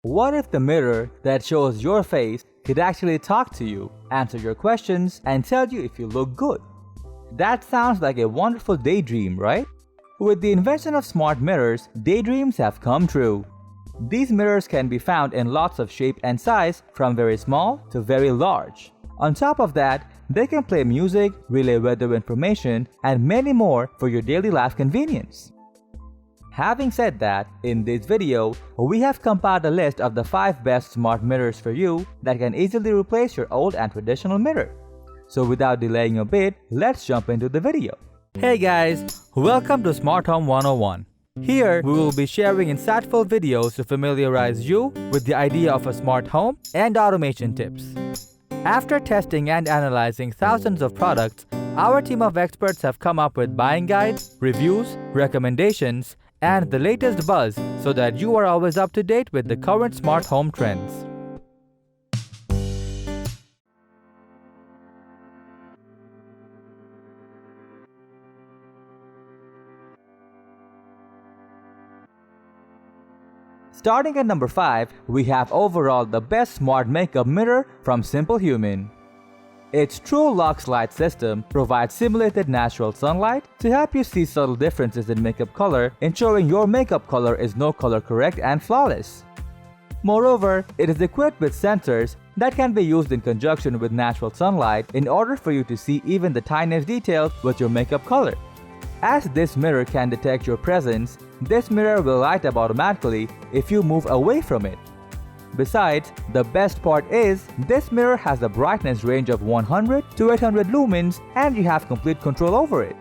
What if the mirror that shows your face could actually talk to you, answer your questions, and tell you if you look good? That sounds like a wonderful daydream, right? With the invention of smart mirrors, daydreams have come true. These mirrors can be found in lots of shape and size, from very small to very large. On top of that, they can play music, relay weather information, and many more for your daily life convenience. Having said that, in this video, we have compiled a list of the 5 best smart mirrors for you that can easily replace your old and traditional mirror. So without delaying a bit, let's jump into the video. Hey guys, welcome to Smart Home 101. Here, we will be sharing insightful videos to familiarize you with the idea of a smart home and automation tips. After testing and analyzing thousands of products, our team of experts have come up with buying guides, reviews, recommendations, and the latest buzz so that you are always up to date with the current smart home trends. Starting at number 5, we have overall the best smart makeup mirror from Simple Human. Its True Lux light system provides simulated natural sunlight to help you see subtle differences in makeup color, ensuring your makeup color is no color correct and flawless. Moreover, it is equipped with sensors that can be used in conjunction with natural sunlight in order for you to see even the tiniest details with your makeup color. As this mirror can detect your presence, this mirror will light up automatically if you move away from it. Besides, the best part is, this mirror has a brightness range of 100 to 800 lumens and you have complete control over it.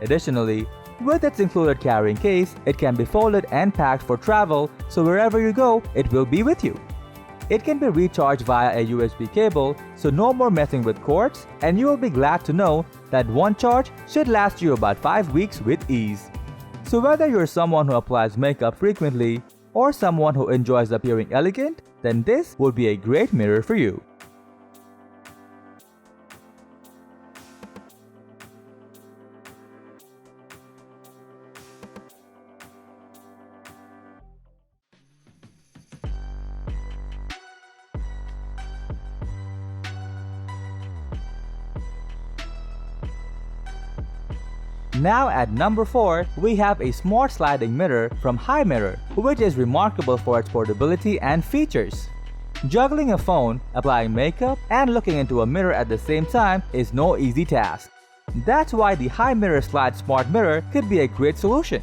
Additionally, with its included carrying case, it can be folded and packed for travel, so wherever you go, it will be with you. It can be recharged via a USB cable, so no more messing with cords, and you will be glad to know that one charge should last you about 5 weeks with ease. So whether you're someone who applies makeup frequently or someone who enjoys appearing elegant, then this would be a great mirror for you. Now at number 4, we have a smart sliding mirror from Hi Mirror, which is remarkable for its portability and features. Juggling a phone, applying makeup, and looking into a mirror at the same time is no easy task. That's why the Hi Mirror Slide Smart Mirror could be a great solution.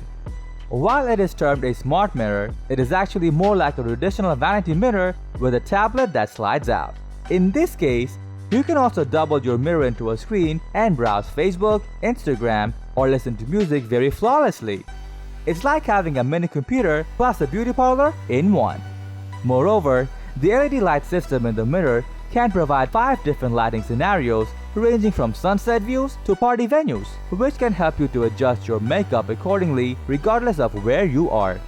While it is termed a smart mirror, it is actually more like a traditional vanity mirror with a tablet that slides out. In this case, you can also double your mirror into a screen and browse Facebook, Instagram, or listen to music very flawlessly. It's like having a mini computer plus a beauty parlor in one. Moreover, the LED light system in the mirror can provide 5 different lighting scenarios ranging from sunset views to party venues, which can help you to adjust your makeup accordingly regardless of where you are.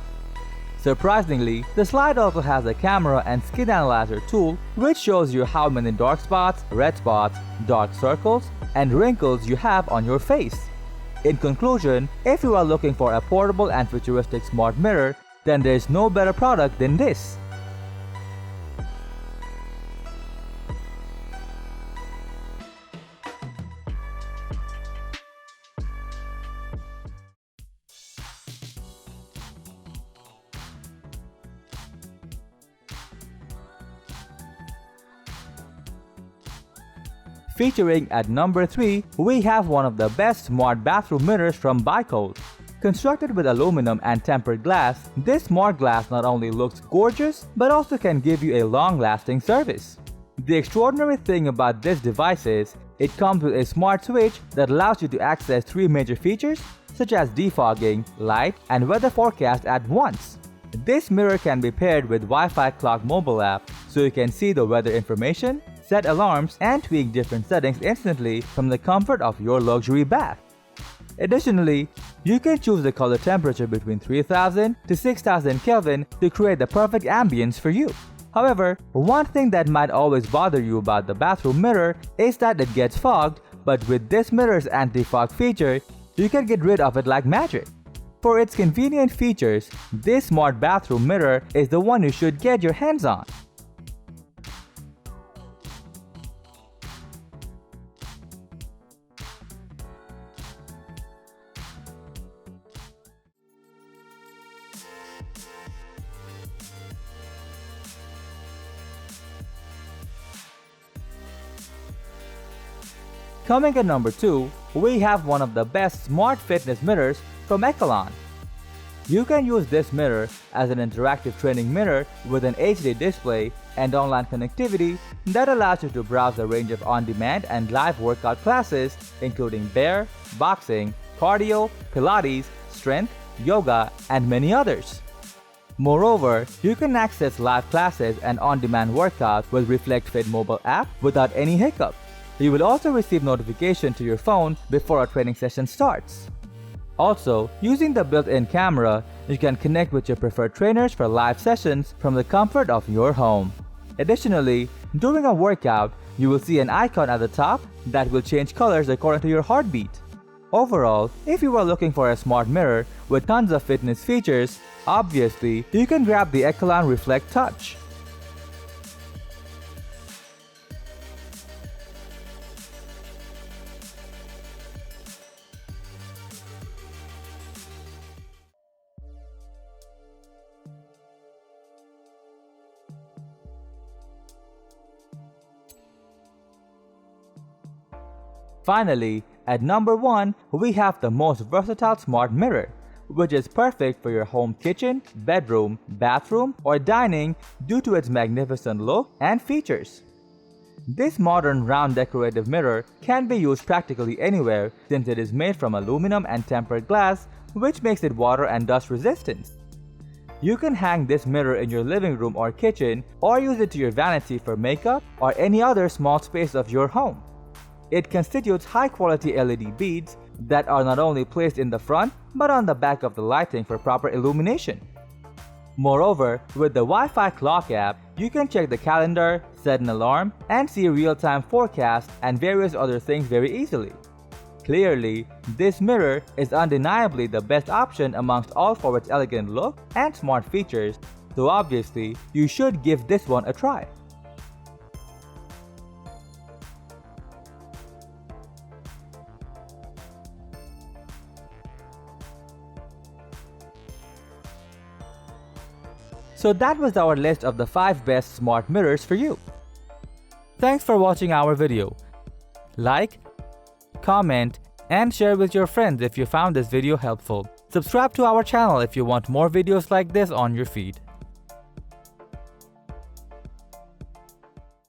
Surprisingly, the slide also has a camera and skin analyzer tool which shows you how many dark spots, red spots, dark circles, and wrinkles you have on your face. In conclusion, if you are looking for a portable and futuristic smart mirror, then there is no better product than this. Featuring at number 3, we have one of the best smart bathroom mirrors from Bicode. Constructed with aluminum and tempered glass, this smart glass not only looks gorgeous, but also can give you a long-lasting service. The extraordinary thing about this device is, it comes with a smart switch that allows you to access 3 major features, such as defogging, light, and weather forecast at once. This mirror can be paired with Wi-Fi Clock mobile app, so you can see the weather information, set alarms, and tweak different settings instantly from the comfort of your luxury bath. Additionally, you can choose the color temperature between 3000 to 6000 Kelvin to create the perfect ambience for you. However, one thing that might always bother you about the bathroom mirror is that it gets fogged, but with this mirror's anti-fog feature, you can get rid of it like magic. For its convenient features, this smart bathroom mirror is the one you should get your hands on. Coming at number 2, we have one of the best smart fitness mirrors from Echelon. You can use this mirror as an interactive training mirror with an HD display and online connectivity that allows you to browse a range of on-demand and live workout classes including bear, boxing, cardio, Pilates, strength, yoga, and many others. Moreover, you can access live classes and on-demand workouts with Reflect Fit mobile app without any hiccup. You will also receive notification to your phone before a training session starts. Also, using the built-in camera, you can connect with your preferred trainers for live sessions from the comfort of your home. Additionally, during a workout, you will see an icon at the top that will change colors according to your heartbeat. Overall, if you are looking for a smart mirror with tons of fitness features, obviously, you can grab the Echelon Reflect Touch. Finally, at number 1, we have the most versatile smart mirror, which is perfect for your home kitchen, bedroom, bathroom, or dining due to its magnificent look and features. This modern round decorative mirror can be used practically anywhere since it is made from aluminum and tempered glass, which makes it water and dust resistant. You can hang this mirror in your living room or kitchen, or use it to your vanity for makeup or any other small space of your home. It constitutes high-quality LED beads that are not only placed in the front but on the back of the lighting for proper illumination. Moreover, with the Wi-Fi clock app, you can check the calendar, set an alarm, and see real-time forecast and various other things very easily. Clearly, this mirror is undeniably the best option amongst all for its elegant look and smart features, so obviously, you should give this one a try. So that was our list of the 5 best smart mirrors for you. Thanks for watching our video. Like, comment, and share with your friends if you found this video helpful. Subscribe to our channel if you want more videos like this on your feed.